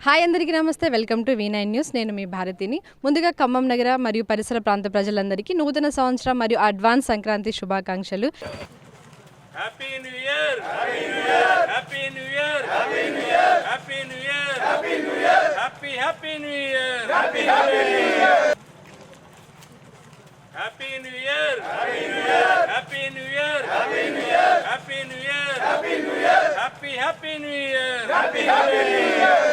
Hi అందరికీ నమస్తే. Welcome to V9 news. నేను మీ భారతిని. ముందుగా ఖమ్మం నగర మరియు పరిసర ప్రాంత ప్రజలందరికీ నూతన సంవత్సరం మరియు అడ్వాన్స్ సంక్రాంతి శుభాకాంక్షలు. Happy new year, happy new year, happy new year, happy new year, happy new year, happy new year, happy new year, happy happy new year, happy new year, happy new year, happy new year, happy new year, happy new year, happy new year, happy new year.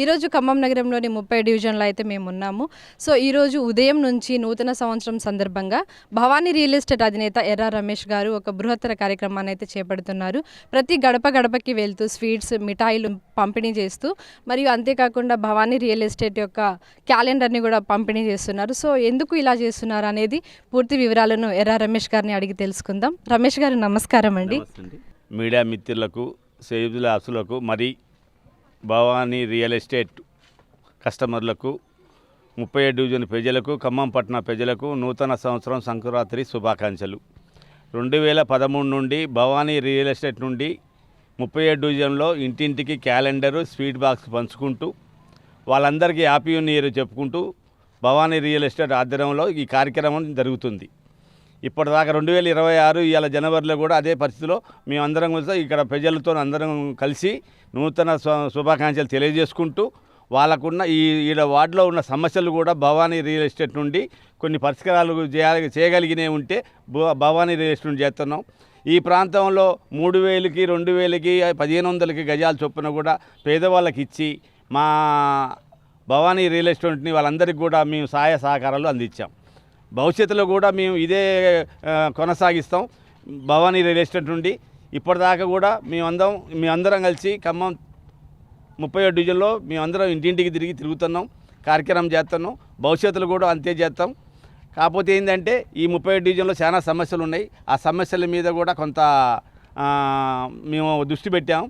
ఈరోజు ఖమ్మం నగరంలోని 30 డివిజన్లో అయితే మేము ఉన్నాము. So ఈరోజు ఉదయం నుంచి నూతన సంవత్సరం సందర్భంగా భవానీ రియల్ ఎస్టేట్ అధినేత ఎర్రా రమేష్ గారు ఒక బృహత్తర కార్యక్రమాన్ని అయితే చేపడుతున్నారు. ప్రతి గడప గడపకి వెళ్తూ స్వీట్స్, మిఠాయిలు పంపిణీ చేస్తూ మరియు అంతేకాకుండా భవానీ రియల్ ఎస్టేట్ యొక్క క్యాలెండర్ని కూడా పంపిణీ చేస్తున్నారు. సో ఎందుకు ఇలా చేస్తున్నారు అనేది పూర్తి వివరాలను ఎర్రా రమేష్ గారిని అడిగి తెలుసుకుందాం. రమేష్ గారు నమస్కారం అండి. మీడియా మిత్రులకు, సేవకులకు మరి భవానీ రియల్ ఎస్టేట్ కస్టమర్లకు, 37 డివిజన్ ప్రజలకు, ఖమ్మం పట్టణ ప్రజలకు నూతన సంవత్సరం సంక్రాంతి శుభాకాంక్షలు. 2013 నుండి భవానీ రియల్ ఎస్టేట్ నుండి 37 డివిజన్లో ఇంటింటికి క్యాలెండరు, స్వీట్ బాక్స్ పంచుకుంటూ వాళ్ళందరికీ హ్యాపీ న్యూ ఇయర్ చెప్పుకుంటూ భవానీ రియల్ ఎస్టేట్ ఆధ్వర్యంలో ఈ కార్యక్రమం జరుగుతుంది. ఇప్పటిదాకా 2026 ఇవాళ జనవరిలో కూడా అదే పరిస్థితిలో మేమందరం కూడా ఇక్కడ ప్రజలతో అందరం కలిసి నూతన శుభాకాంక్షలు తెలియజేసుకుంటూ వాళ్ళకున్న ఈడ వార్డులో ఉన్న సమస్యలు కూడా భవానీ రియల్ ఎస్టేట్ నుండి కొన్ని పరిష్కారాలు చేయగలిగినవి ఉంటే భవానీ రియల్ ఎస్టేట్ నుండి చేస్తున్నాం. ఈ ప్రాంతంలో 3000కి, 2000కి, 1500కి గజాల చొప్పున కూడా పేదవాళ్ళకి ఇచ్చి మా భవానీ రియల్ ఎస్టేట్ని వాళ్ళందరికీ కూడా మేము సహాయ సహకారాలు అందించాం. భవిష్యత్తులో కూడా మేము ఇదే కొనసాగిస్తాం. భవానీ రియల్ ఎస్టేట్ నుండి ఇప్పటిదాకా కూడా మేమందరం కలిసి ఖమ్మం 37 డివిజన్లో మేమందరం ఇంటింటికి తిరుగుతున్నాం, కార్యక్రమం చేస్తున్నాం. భవిష్యత్తులో కూడా అంతే చేస్తాం. కాకపోతే ఏంటంటే ఈ 37 డివిజన్లో చాలా సమస్యలు ఉన్నాయి. ఆ సమస్యల మీద కూడా కొంత మేము దృష్టి పెట్టాం.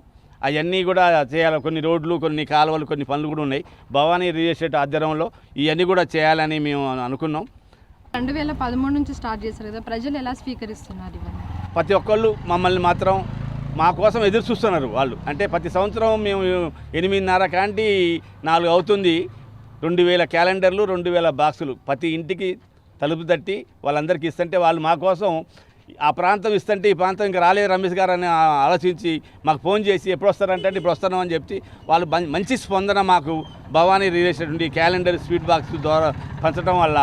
అవన్నీ కూడా చేయాలి. కొన్ని రోడ్లు, కొన్ని కాలువలు, కొన్ని పనులు కూడా ఉన్నాయి. భవానీ రియల్ ఎస్టేట్ ఆధ్వర్యంలో ఇవన్నీ కూడా చేయాలని మేము అనుకున్నాం. 2013 నుంచి స్టార్ట్ చేశారు కదా, ప్రజలు ఎలా స్వీకరిస్తున్నారు ఇవన్నీ? ప్రతి ఒక్కళ్ళు మమ్మల్ని మాత్రం మా కోసం ఎదురు చూస్తున్నారు. వాళ్ళు అంటే ప్రతి సంవత్సరం మేము 8:30 కాంటి 4 అవుతుంది 2000 క్యాలెండర్లు, 2000 బాక్సులు ప్రతి ఇంటికి తలుపు తట్టి వాళ్ళందరికీ ఇస్తుంటే వాళ్ళు మా కోసం ఆ ప్రాంతం ఇస్తుంటే ఈ ప్రాంతం ఇంకా రాలేదు రమేష్ గారు అని ఆలోచించి మాకు ఫోన్ చేసి ఎప్పుడు వస్తారంటే ఇప్పుడు వస్తున్నాం అని చెప్పి వాళ్ళు మంచి స్పందన మాకు భవానీ రియల్ ఎస్టేట్ నుండి క్యాలెండర్, స్వీట్ బాక్స్ ద్వారా పంచడం వల్ల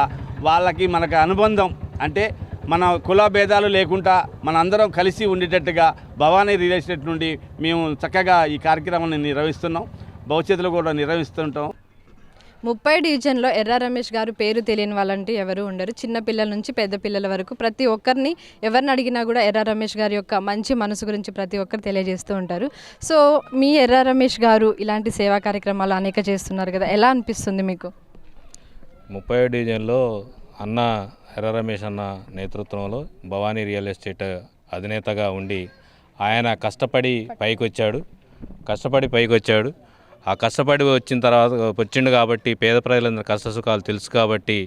వాళ్ళకి మనకు అనుబంధం అంటే మన కుల భేదాలు లేకుండా మనందరం కలిసి ఉండేటట్టుగా భవానీ రియల్ ఎస్టేట్ నుండి మేము చక్కగా ఈ కార్యక్రమాన్ని నిర్వహిస్తున్నాం. భవిష్యత్తులో కూడా నిర్వహిస్తుంటాం. 30 డివిజన్లో ఎర్రా రమేష్ గారు పేరు తెలియని వాళ్ళంటూ ఎవరు ఉండరు. చిన్న పిల్లల నుంచి పెద్ద పిల్లల వరకు ప్రతి ఒక్కరిని ఎవరిని అడిగినా కూడా ఎర్రా రమేష్ గారి యొక్క మంచి మనసు గురించి ప్రతి ఒక్కరు తెలియజేస్తూ ఉంటారు. సో మీ ఎర్రా రమేష్ గారు ఇలాంటి సేవా కార్యక్రమాలు అనేక చేస్తున్నారు కదా, ఎలా అనిపిస్తుంది మీకు? 37 డివిజన్లో అన్న ఎర్రా రమేష్ అన్న నేతృత్వంలో భవానీ రియల్ ఎస్టేట్ అధినేతగా ఉండి ఆయన కష్టపడి పైకొచ్చాడు. ఆ కష్టపడి వచ్చిన తర్వాత వచ్చిండు కాబట్టి పేద ప్రజలందరూ కష్టసుఖాలు తెలుసు కాబట్టి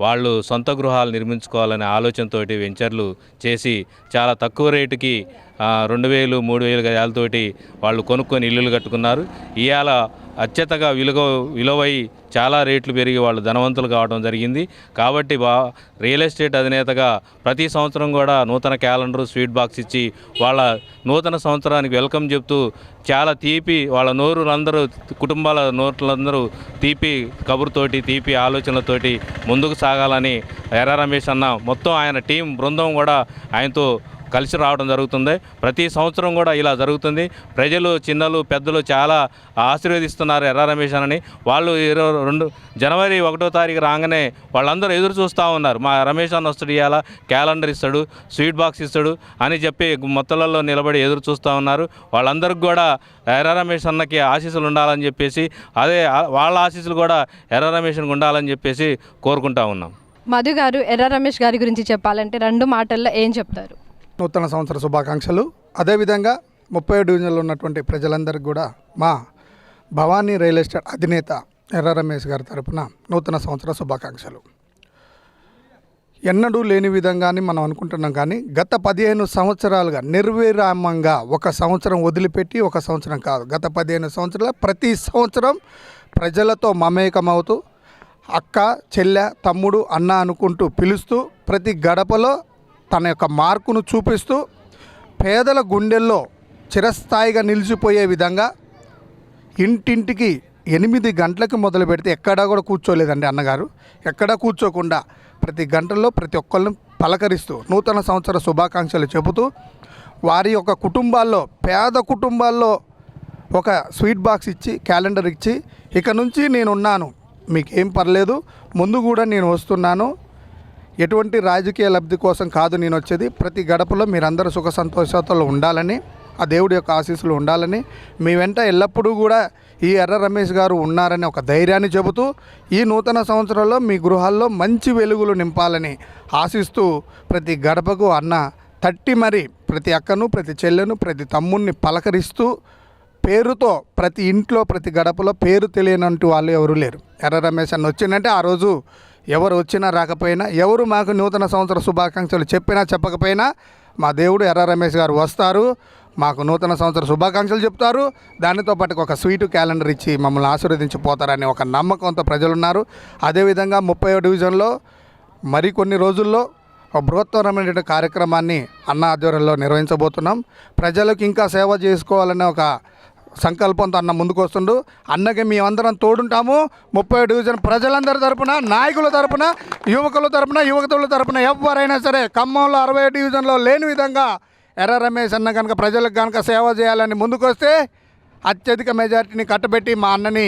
వాళ్ళు సొంత గృహాలు నిర్మించుకోవాలనే ఆలోచనతోటి వెంచర్లు చేసి చాలా తక్కువ రేటుకి 2000, 3000 గజాలతోటి వాళ్ళు కొనుక్కొని ఇల్లులు కట్టుకున్నారు. ఇవాళ అత్యతగా విలువై చాలా రేట్లు పెరిగి వాళ్ళు ధనవంతులు కావడం జరిగింది. కాబట్టి రియల్ ఎస్టేట్ అధినేతగా ప్రతి సంవత్సరం కూడా నూతన క్యాలెండర్, స్వీట్ బాక్స్ ఇచ్చి వాళ్ళ నూతన సంవత్సరానికి వెల్కమ్ చెప్తూ చాలా తీపి వాళ్ళ నోరులందరూ, కుటుంబాల నోట్లందరూ తీపి కబురుతోటి, తీపి ఆలోచనలతోటి ముందుకు సాగాలని ఎర్రా రమేష్ అన్న మొత్తం ఆయన టీం బృందం కూడా ఆయనతో కలిసి రావడం జరుగుతుంది. ప్రతి సంవత్సరం కూడా ఇలా జరుగుతుంది. ప్రజలు, చిన్నలు, పెద్దలు చాలా ఆశీర్వదిస్తున్నారు ఎర్రా రమేష్ అని. వాళ్ళు 22 జనవరి 1వ తారీఖు రాగానే వాళ్ళందరూ ఎదురు చూస్తూ ఉన్నారు. మా రమేష్ అన్న వస్తాడు, ఇవాళ క్యాలెండర్ ఇస్తాడు, స్వీట్ బాక్స్ ఇస్తాడు అని చెప్పి మొత్తలలో నిలబడి ఎదురు చూస్తూ ఉన్నారు. వాళ్ళందరికీ కూడా ఎర్రా రమేష్ అన్నకి ఆశీస్సులు ఉండాలని చెప్పేసి, అదే వాళ్ళ ఆశీస్సులు కూడా ఎర్రా రమేష్కి ఉండాలని చెప్పేసి కోరుకుంటా ఉన్నాం. మధు గారు, ఎర్రా రమేష్ గారి గురించి చెప్పాలంటే 2 మాటల్లో ఏం చెప్తారు? నూతన సంవత్సర శుభాకాంక్షలు. అదేవిధంగా 37 డివిజన్లో ఉన్నటువంటి ప్రజలందరికీ కూడా మా భవానీ రియల్ ఎస్టేట్ అధినేత ఎర్రా రమేష్ గారి తరపున నూతన సంవత్సర శుభాకాంక్షలు. ఎన్నడూ లేని విధంగానే మనం అనుకుంటున్నాం, కానీ గత 15 సంవత్సరాలుగా నిర్విరామంగా ఒక సంవత్సరం వదిలిపెట్టి, ఒక సంవత్సరం కాదు, గత 15 సంవత్సరాలు ప్రతి సంవత్సరం ప్రజలతో మమేకమవుతూ అక్క, చెల్లె, తమ్ముడు, అన్న అనుకుంటూ పిలుస్తూ ప్రతి గడపలో తన యొక్క మార్కును చూపిస్తూ పేదల గుండెల్లో చిరస్థాయిగా నిలిచిపోయే విధంగా ఇంటింటికి 8 గంటలకు మొదలు పెడితే ఎక్కడా కూడా కూర్చోలేదండి అన్నగారు. ఎక్కడా కూర్చోకుండా ప్రతి గంటల్లో ప్రతి ఒక్కళ్ళని పలకరిస్తూ నూతన సంవత్సర శుభాకాంక్షలు చెబుతూ వారి యొక్క కుటుంబాల్లో, పేద కుటుంబాల్లో ఒక స్వీట్ బాక్స్ ఇచ్చి క్యాలెండర్ ఇచ్చి ఇక నుంచి నేనున్నాను, మీకేం పర్లేదు, ముందు కూడా నేను వస్తున్నాను, ఎటువంటి రాజకీయ లబ్ధి కోసం కాదు నేను వచ్చేది, ప్రతి గడపలో మీరందరూ సుఖ సంతోషాలతో ఉండాలని, ఆ దేవుడి యొక్క ఆశీస్సులు ఉండాలని, మీ వెంట ఎల్లప్పుడూ కూడా ఈ ఎర్ర రమేష్ గారు ఉన్నారని ఒక ధైర్యాన్ని చెబుతూ ఈ నూతన సంవత్సరంలో మీ గృహాల్లో మంచి వెలుగులు నింపాలని ఆశిస్తూ ప్రతి గడపకు అన్న తట్టి మరి ప్రతి అక్కను, ప్రతి చెల్లెను, ప్రతి తమ్ముడిని పలకరిస్తూ పేరుతో ప్రతి ఇంట్లో ప్రతి గడపలో పేరు తెలియనంటూ వాళ్ళు ఎవరు లేరు. ఎర్ర రమేష్ అన్న వచ్చిందంటే ఆ రోజు ఎవరు వచ్చినా రాకపోయినా, ఎవరు మాకు నూతన సంవత్సర శుభాకాంక్షలు చెప్పినా చెప్పకపోయినా మా దేవుడు ఎర్ర రమేష్ గారు వస్తారు, మాకు నూతన సంవత్సర శుభాకాంక్షలు చెప్తారు, దానితో పాటు ఒక స్వీటు క్యాలెండర్ ఇచ్చి మమ్మల్ని ఆశీర్వదించిపోతారని ఒక నమ్మకంతో ప్రజలున్నారు. అదేవిధంగా 30వ డివిజన్లో మరికొన్ని రోజుల్లో ఒక బృహత్తరమైన కార్యక్రమాన్ని అన్న ఆధ్వర్యంలో నిర్వహించబోతున్నాం. ప్రజలకు ఇంకా సేవ చేసుకోవాలనే ఒక సంకల్పంతో అన్న ముందుకు వస్తుండు. అన్నకి మేమందరం తోడుంటాము. 30వ డివిజన్ ప్రజలందరి తరపున, నాయకుల తరపున, యువకుల తరపున, యువకుల తరపున ఎవరైనా సరే ఖమ్మంలో 60వ డివిజన్లో లేని విధంగా ఎర్ర రమేష్ అన్న కనుక ప్రజలకు కనుక సేవ చేయాలని ముందుకు వస్తే అత్యధిక మెజార్టీని కట్టబెట్టి మా అన్నని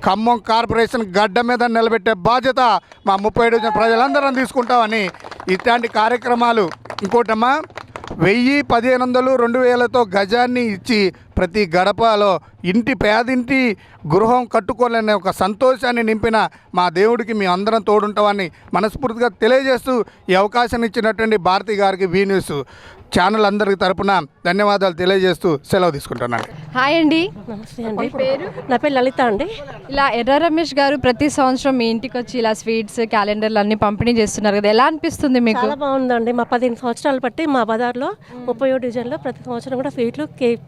ఖమ్మం కార్పొరేషన్ గడ్డ మీద నిలబెట్టే బాధ్యత మా 30వ డివిజన్ ప్రజలందరం తీసుకుంటామని ఇట్లాంటి కార్యక్రమాలు. ఇంకోటమ్మా, 1000, 1500, 2000తో గజాన్ని ఇచ్చి ప్రతి గడపలో పేదింటి గృహం కట్టుకోలేని ఒక సంతోషాన్ని నింపిన మా దేవుడికి మేము అందరం తోడుంటామని మనస్ఫూర్తిగా తెలియజేస్తూ ఈ అవకాశం ఇచ్చినటువంటి భారతి గారికి వీ న్యూస్ ఛానల్ అందరికి తరపున ధన్యవాదాలు తెలియజేస్తూ సెలవు తీసుకుంటున్నాను. హాయ్ అండి. నమస్తే అండి. మీ పేరు? నా పేరు లలిత అండి. ఇలా ఎర్ర రమేష్ గారు ప్రతి సంవత్సరం మీ ఇంటికి వచ్చి ఇలా స్వీట్స్, క్యాలెండర్లు అన్ని పంపిణీ చేస్తున్నారు కదా, ఎలా అనిపిస్తుంది మీకు? చాలా బాగుందండి. మా 15 సంవత్సరాలు బట్టి మా బజార్లో 30వ డివిజన్లో ప్రతి సంవత్సరం కూడా స్వీట్లు, కేక్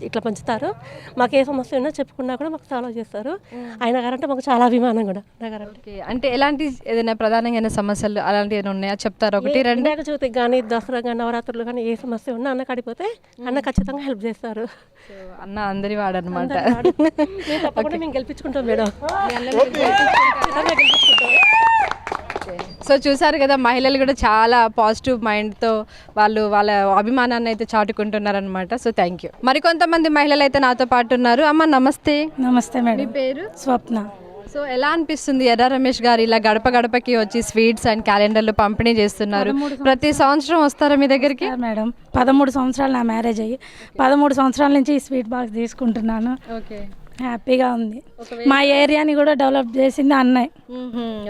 ఇట్లా పంచుతారు. మాకు ఏ సమస్య ఉన్నా చెప్పుకున్నా కూడా మాకు సాల్వ్ చేస్తారు. ఆయన గారంటే మాకు చాలా అభిమానం కూడా. ఓకే. అంటే ఎలాంటి ఏదైనా ప్రధానంగా సమస్యలు అలాంటివి ఏమైనా ఉన్నాయా చెప్తారు? ఒకటి రెండు. వినాయక చవితికి కానీ, దసరా కానీ, నవరాత్రులు కానీ ఏ సమస్య ఉన్నా అన్న కడిపోతే అన్న ఖచ్చితంగా హెల్ప్ చేస్తారు. అన్న అందరి వాడనమాట. తప్పకుండా మేము గెలిపించుకుంటాం మేడం. సో చూసారు కదా, మహిళలు కూడా చాలా పాజిటివ్ మైండ్తో వాళ్ళ అభిమానాన్ని అయితే చాటుకుంటున్నారనమాట. So thank you. మరికొంతమంది మహిళలు అయితే నాతో పాటు ఉన్నారు. అమ్మ నమస్తే. నమస్తే మీ మేడం. పేరు? స్వప్న. సో ఎలా అనిపిస్తుంది ఎర్ర రమేష్ గారు ఇలా గడప గడపకి వచ్చి స్వీట్స్ అండ్ క్యాలెండర్లు పంపిణీ చేస్తున్నారు? ప్రతి సంవత్సరం వస్తారా మీ దగ్గరికి? మేడం 13 సంవత్సరాలు నా మ్యారేజ్ అయ్యి 13 సంవత్సరాల నుంచి ఈ స్వీట్ బాక్స్ తీసుకుంటున్నాను. ఓకే. హ్యాపీగా ఉంది. మా ఏరియాని కూడా డెవలప్ చేసింది అన్నయ్య.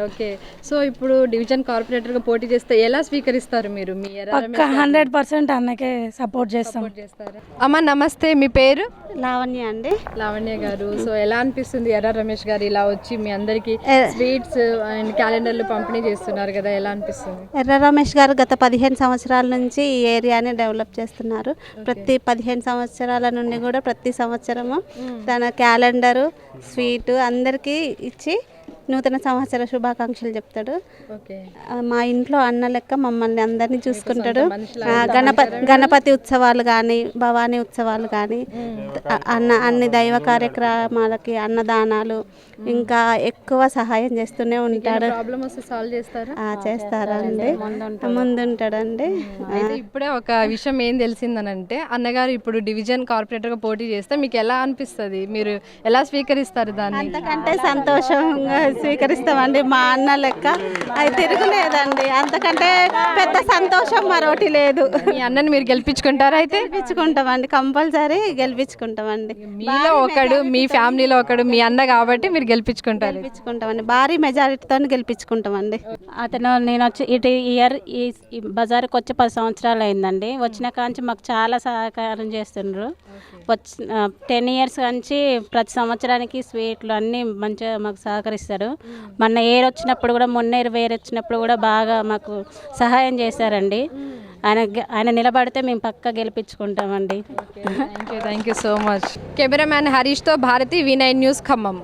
ఓకే. సో ఇప్పుడు డివిజన్ కార్పొరేటర్గా పోటీ చేస్తే ఎలా స్వీకరిస్తారు మీరు? మీ పక్క 100% అన్నకే సపోర్ట్ చేస్తాం. అమ్మ నమస్తే. మీ పేరు? లావణ్య అండి. లావణ్య గారు, సో ఎలా అనిపిస్తుంది ఎర్ర రమేష్ గారు ఇలా వచ్చి మీ అందరికి స్వీట్స్ అండ్ క్యాలెండర్లు పంపిణీ చేస్తున్నారు కదా, ఎలా అనిపిస్తుంది? ఎర్ర రమేష్ గారు గత 15 సంవత్సరాల నుంచి ఈ ఏరియాని డెవలప్ చేస్తున్నారు. ప్రతి 15 సంవత్సరాల నుండి కూడా ప్రతి సంవత్సరము తన క్యాలెండరు, స్వీటు అందరికీ ఇచ్చి నూతన సంవత్సర శుభాకాంక్షలు చెప్తాడు. మా ఇంట్లో అన్న లెక్క మమ్మల్ని అందరినీ చూసుకుంటాడు. గణపతి ఉత్సవాలు కానీ, భవానీ ఉత్సవాలు కానీ, అన్ని దైవ కార్యక్రమాలకి, అన్నదానాలు, ఇంకా ఎక్కువ సహాయం చేస్తూనే ఉంటాడు. చేస్తారండి, ముందుంటాడండి. అయితే ఇప్పుడే ఒక విషయం ఏం తెలిసిందనంటే, అన్నగారు ఇప్పుడు డివిజన్ కార్పొరేటర్గా పోటీ చేస్తే మీకు ఎలా అనిపిస్తుంది? మీరు ఎలా స్వీకరిస్తారు దాన్ని? అంతకంటే సంతోషంగా స్వీకరిస్తామండి. మా అన్న లెక్క అది తిరుగులేదండి. అంతకంటే పెద్ద సంతోషం మరొకటి లేదు. మీ అన్నని మీరు గెలిపించుకుంటారా? అయితే గెలిపించుకుంటామండి, కంపల్సరీ గెలిపించుకుంటామండి. మీలో ఒకడు, మీ ఫ్యామిలీలో ఒకడు మీ అన్న కాబట్టి మీరు గెలిపించుకుంటామండి. భారీ మెజారిటీతో గెలిపించుకుంటామండి. నేను వచ్చి ఇటు ఇయర్ ఈ బజార్కి వచ్చి 10 సంవత్సరాలు అయిందండి. వచ్చిన కాంచి మాకు చాలా సహకారం చేస్తుండ్రు. 10 ఇయర్స్ నుంచి ప్రతి సంవత్సరానికి స్వీట్లు అన్నీ మంచిగా మాకు సహకరిస్తారు. మొన్న ఏర్ వచ్చినప్పుడు కూడా, మొన్న వేరు వచ్చినప్పుడు కూడా బాగా మాకు సహాయం చేశారండి. ఆయన నిలబడితే మేము పక్కా గెలిపించుకుంటామండి. Thank you so much. Cameraman హరీష్తో భారతి, V9 న్యూస్, ఖమ్మం.